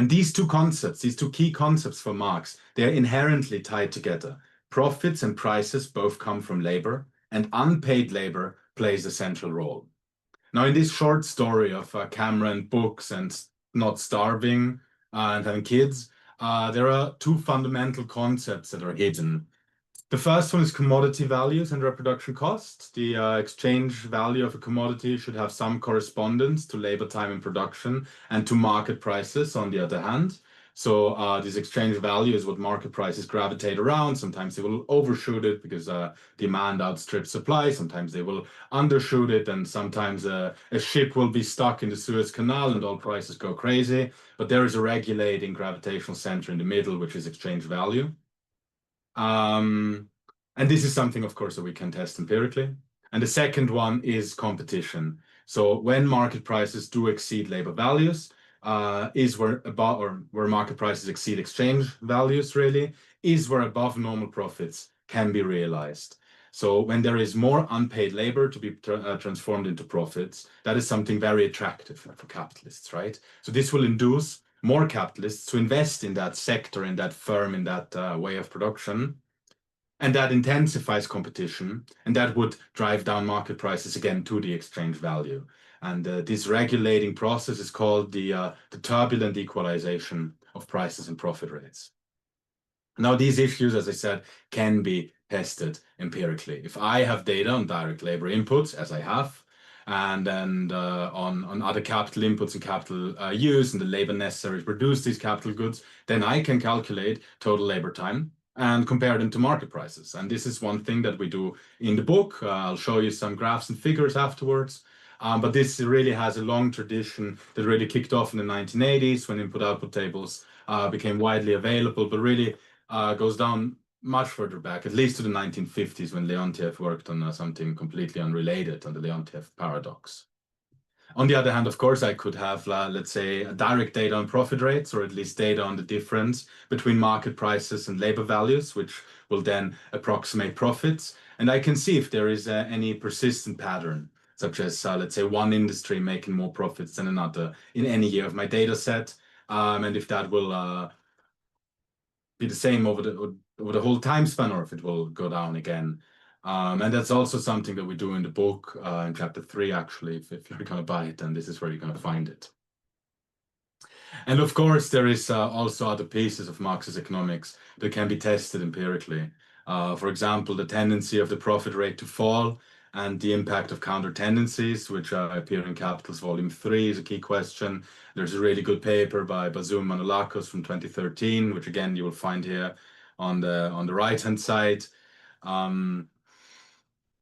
And these two concepts, these two key concepts for Marx, they're inherently tied together. Profits and prices both come from labor, and unpaid labor plays a central role. Now, in this short story of Cameron books and not starving and having kids, there are two fundamental concepts that are hidden. The first one is commodity values and reproduction costs. The exchange value of a commodity should have some correspondence to labor time in production and to market prices on the other hand. So this exchange value is what market prices gravitate around. Sometimes they will overshoot it because demand outstrips supply. Sometimes they will undershoot it, and sometimes a ship will be stuck in the Suez Canal and all prices go crazy. But there is a regulating gravitational center in the middle, which is exchange value. And this is something, of course, that we can test empirically. And the second one is competition. So when market prices do exceed labor values, is where market prices exceed exchange values really, is where above normal profits can be realized. So when there is more unpaid labor to be transformed into profits, that is something very attractive for capitalists, right? So this will induce more capitalists to invest in that sector, in that firm, in that way of production. And that intensifies competition, and that would drive down market prices again to the exchange value. And this regulating process is called the turbulent equalization of prices and profit rates. Now, these issues, as I said, can be tested empirically. If I have data on direct labor inputs, as I have, and then on other capital inputs and capital use and the labor necessary to produce these capital goods, then I can calculate total labor time and compare them to market prices. And this is one thing that we do in the book. I'll show you some graphs and figures afterwards. But this really has a long tradition that really kicked off in the 1980s when input-output tables became widely available, but really goes down much further back, at least to the 1950s when Leontiev worked on something completely unrelated, on the Leontiev paradox. On the other hand, of course, I could have, let's say, direct data on profit rates, or at least data on the difference between market prices and labor values, which will then approximate profits. And I can see if there is any persistent pattern, such as, let's say, one industry making more profits than another in any year of my data set, and if that will be the same over the whole time span, or if it will go down again. And that's also something that we do in the book, in chapter 3, actually. If you're going to buy it, then this is where you're going to find it. And of course, there is also other pieces of Marx's economics that can be tested empirically. For example, the tendency of the profit rate to fall and the impact of counter tendencies, which appear in Capital's Volume 3, is a key question. There's a really good paper by Bazoum Manolakos from 2013, which again you will find here on the right-hand side.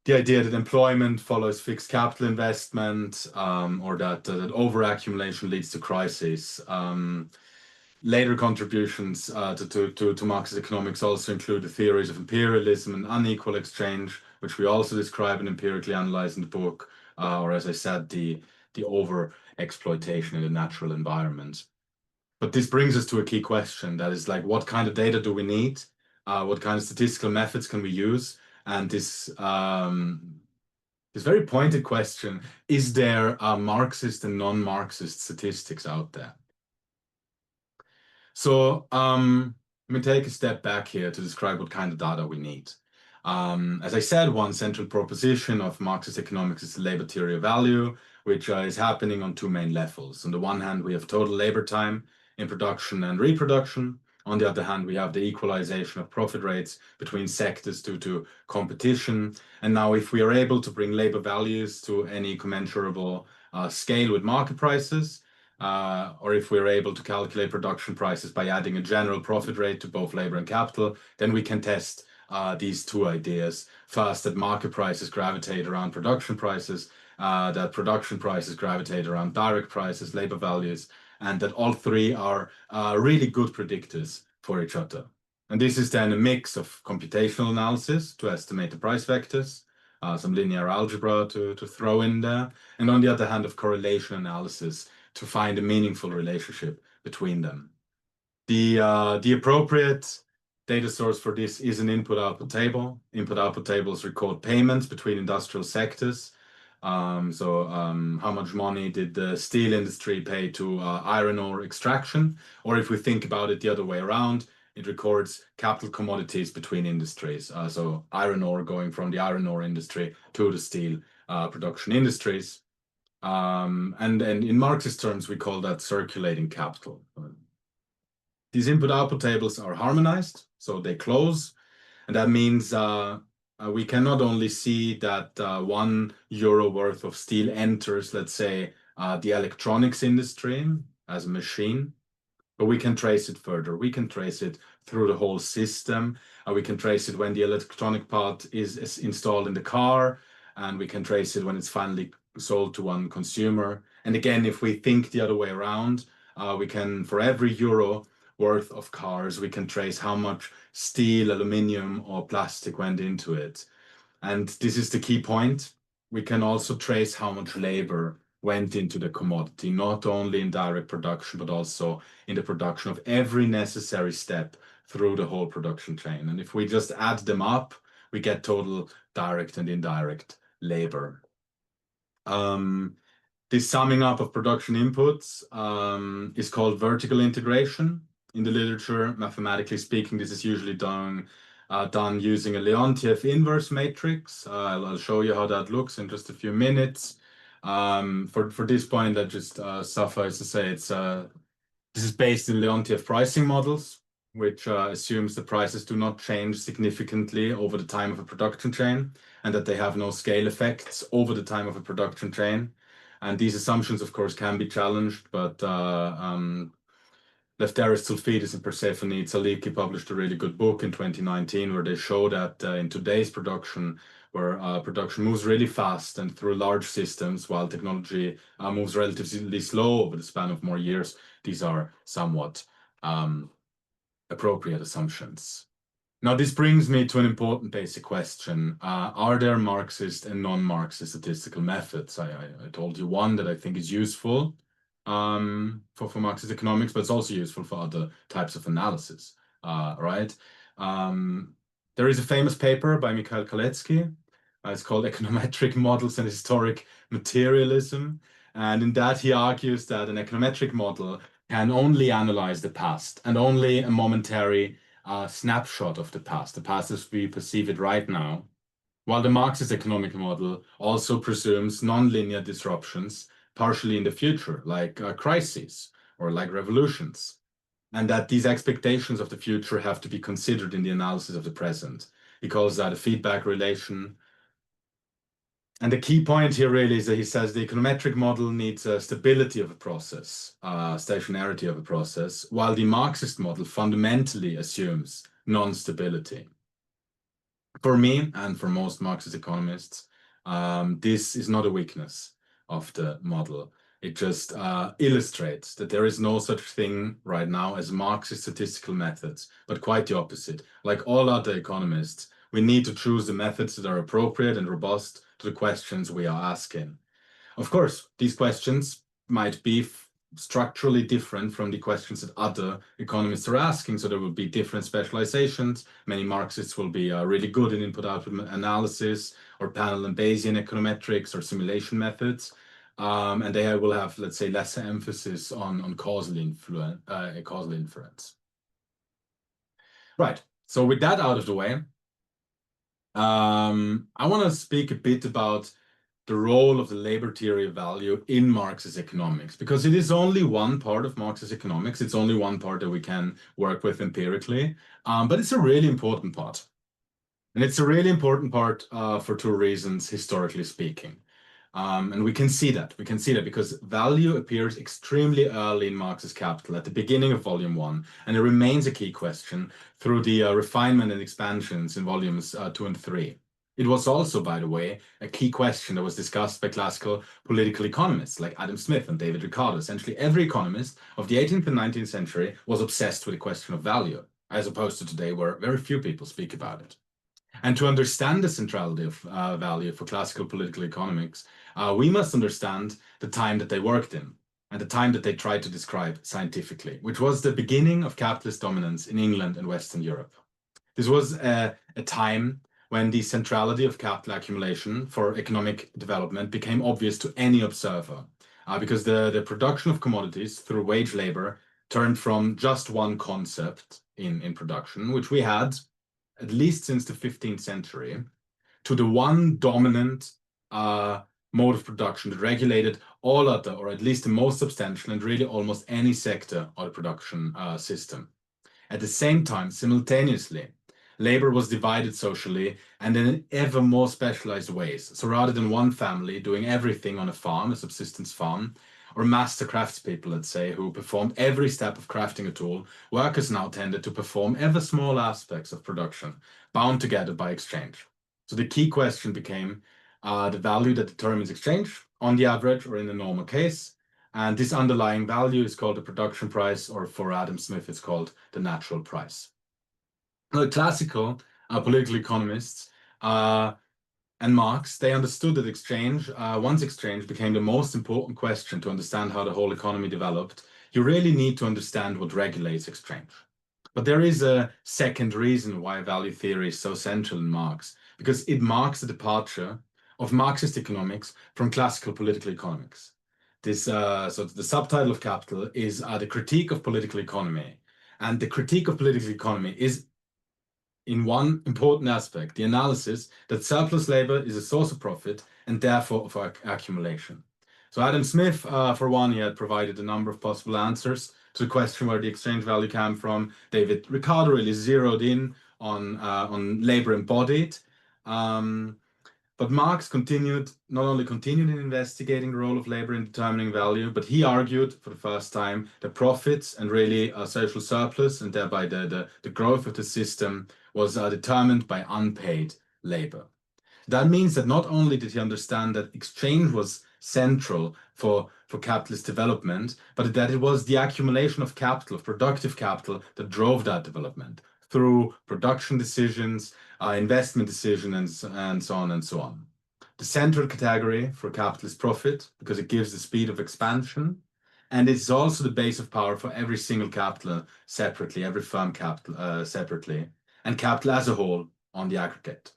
The idea that employment follows fixed capital investment, or that over-accumulation leads to crises. Later contributions to Marx's economics also include the theories of imperialism and unequal exchange, which we also describe and empirically analyze in the book, or as I said, the over-exploitation in the natural environment. But this brings us to a key question, that is like, what kind of data do we need? What kind of statistical methods can we use? And this very pointed question, is there Marxist and non-Marxist statistics out there? So let me take a step back here to describe what kind of data we need. As I said, one central proposition of Marxist economics is the labor theory of value, which is happening on two main levels. On the one hand, we have total labor time in production and reproduction. On the other hand, we have the equalization of profit rates between sectors due to competition. And now if we are able to bring labor values to any commensurable scale with market prices, or if we're able to calculate production prices by adding a general profit rate to both labor and capital, then we can test these two ideas. First, that market prices gravitate around production prices, that production prices gravitate around direct prices, labor values, and that all three are really good predictors for each other. And this is then a mix of computational analysis to estimate the price vectors, some linear algebra to throw in there, and on the other hand, of correlation analysis to find a meaningful relationship between them. The appropriate data source for this is an input-output table. Input-output tables record payments between industrial sectors. How much money did the steel industry pay to iron ore extraction? Or if we think about it the other way around, it records capital commodities between industries. So iron ore going from the iron ore industry to the steel production industries. And in Marxist terms, we call that circulating capital. These input-output tables are harmonized, so they close. And that means we can not only see that €1 worth of steel enters, let's say, the electronics industry as a machine, but we can trace it further. We can trace it through the whole system. We can trace it when the electronic part is installed in the car, and we can trace it when it's finally sold to one consumer. And again, if we think the other way around, we can, for every euro worth of cars, we can trace how much steel, aluminium, or plastic went into it. And this is the key point. We can also trace how much labor went into the commodity, not only in direct production, but also in the production of every necessary step through the whole production chain. And if we just add them up, we get total direct and indirect labor. This summing up of production inputs is called vertical integration. In the literature, mathematically speaking, this is usually done using a Leontief inverse matrix. I'll show you how that looks in just a few minutes. For this point, I just suffice to say this is based in Leontief pricing models, which assumes the prices do not change significantly over the time of a production chain, and that they have no scale effects over the time of a production chain. And these assumptions, of course, can be challenged, but Lefteris, Sulfidis, and Persephone Tsaliki published a really good book in 2019 where they show that in today's production, where production moves really fast and through large systems, while technology moves relatively slow over the span of more years, these are somewhat appropriate assumptions. Now, this brings me to an important basic question. Are there Marxist and non-Marxist statistical methods? I told you one that I think is useful for Marxist economics, but it's also useful for other types of analysis, right? There is a famous paper by Mikhail Kalecki. It's called Econometric Models and Historic Materialism. And in that, he argues that an econometric model can only analyze the past and only a momentary snapshot of the past as we perceive it right now, while the Marxist economic model also presumes nonlinear disruptions partially in the future, like crises or like revolutions, and that these expectations of the future have to be considered in the analysis of the present. He calls that a feedback relation. And the key point here really is that he says the econometric model needs stability of a process, stationarity of a process, while the Marxist model fundamentally assumes non-stability. For me, and for most Marxist economists, this is not a weakness of the model. It just illustrates that there is no such thing right now as Marxist statistical methods, but quite the opposite. Like all other economists, we need to choose the methods that are appropriate and robust to the questions we are asking. Of course, these questions might be structurally different from the questions that other economists are asking, so there will be different specializations. Many Marxists will be really good in input-output analysis or panel and Bayesian econometrics or simulation methods, and they will have, let's say, lesser emphasis on causal inference. Right, so with that out of the way, I want to speak a bit about the role of the labor theory of value in Marxist economics, because it is only one part of Marxist economics. It's only one part that we can work with empirically, but it's a really important part. And it's a really important part for two reasons, historically speaking. And we can see that. We can see that because value appears extremely early in Marxist Capital at the beginning of Volume 1, and it remains a key question through the refinement and expansions in Volumes 2 and 3. It was also, by the way, a key question that was discussed by classical political economists like Adam Smith and David Ricardo. Essentially, every economist of the 18th and 19th century was obsessed with the question of value, as opposed to today where very few people speak about it. And to understand the centrality of value for classical political economics, we must understand the time that they worked in and the time that they tried to describe scientifically, which was the beginning of capitalist dominance in England and Western Europe. This was a time when the centrality of capital accumulation for economic development became obvious to any observer, because the production of commodities through wage labor turned from just one concept in production, which we had at least since the 15th century, to the one dominant mode of production that regulated all other, or at least the most substantial and really almost any sector of the production system. At the same time, simultaneously, labor was divided socially and in ever more specialized ways. So rather than one family doing everything on a farm, a subsistence farm, or master craftspeople, let's say, who performed every step of crafting a tool, workers now tended to perform ever small aspects of production, bound together by exchange. So the key question became the value that determines exchange on the average or in the normal case. And this underlying value is called the production price, or for Adam Smith, it's called the natural price. Now, classical political economists and Marx, they understood that exchange, once exchange became the most important question to understand how the whole economy developed, you really need to understand what regulates exchange. But there is a second reason why value theory is so central in Marx, because it marks the departure of Marxist economics from classical political economics. This, so the subtitle of Capital is the critique of political economy. And the critique of political economy is, in one important aspect, the analysis that surplus labor is a source of profit and therefore of accumulation. So Adam Smith, for one, he had provided a number of possible answers to the question where the exchange value came from. David Ricardo really zeroed in on labor embodied. But Marx not only continued in investigating the role of labor in determining value, but he argued for the first time that profits and really social surplus and thereby the growth of the system was determined by unpaid labor. That means that not only did he understand that exchange was central for capitalist development, but that it was the accumulation of capital, of productive capital, that drove that development through production decisions, investment decisions, and so on and so on. The central category for capital is profit, because it gives the speed of expansion, and it's also the base of power for every single capital separately, every firm capital separately, and capital as a whole on the aggregate.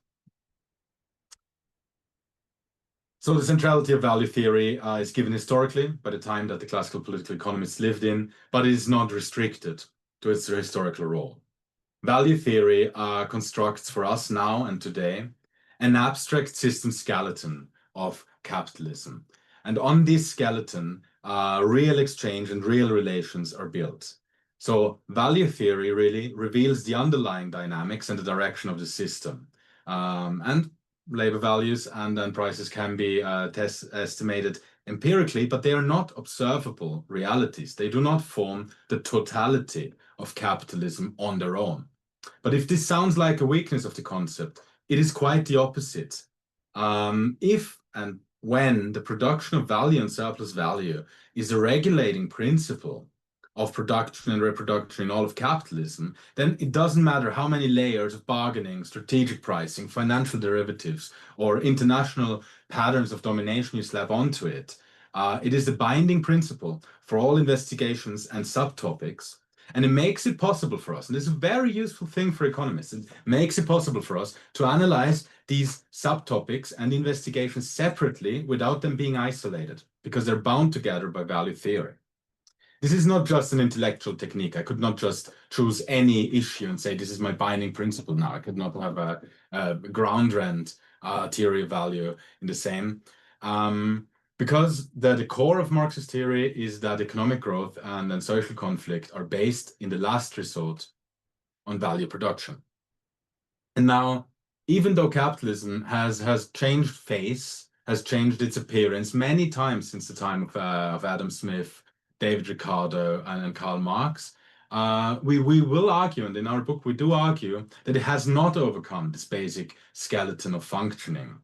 So the centrality of value theory is given historically by the time that the classical political economists lived in, but it is not restricted to its historical role. Value theory constructs for us now and today an abstract system skeleton of capitalism. And on this skeleton, real exchange and real relations are built. So value theory really reveals the underlying dynamics and the direction of the system. And labor values and then prices can be estimated empirically, but they are not observable realities. They do not form the totality of capitalism on their own. But if this sounds like a weakness of the concept, it is quite the opposite. If and when the production of value and surplus value is a regulating principle of production and reproduction in all of capitalism, then it doesn't matter how many layers of bargaining, strategic pricing, financial derivatives, or international patterns of domination you slap onto it. It is the binding principle for all investigations and subtopics. And it makes it possible for us, and this is a very useful thing for economists, it makes it possible for us to analyze these subtopics and investigations separately without them being isolated, because they're bound together by value theory. This is not just an intellectual technique. I could not just choose any issue and say, this is my binding principle now. I could not have a ground rent theory of value in the same. Because the core of Marxist theory is that economic growth and then social conflict are based in the last resort on value production. And now, even though capitalism has changed face, has changed its appearance many times since the time of Adam Smith, David Ricardo, and Karl Marx, we will argue, and in our book we do argue, that it has not overcome this basic skeleton of functioning.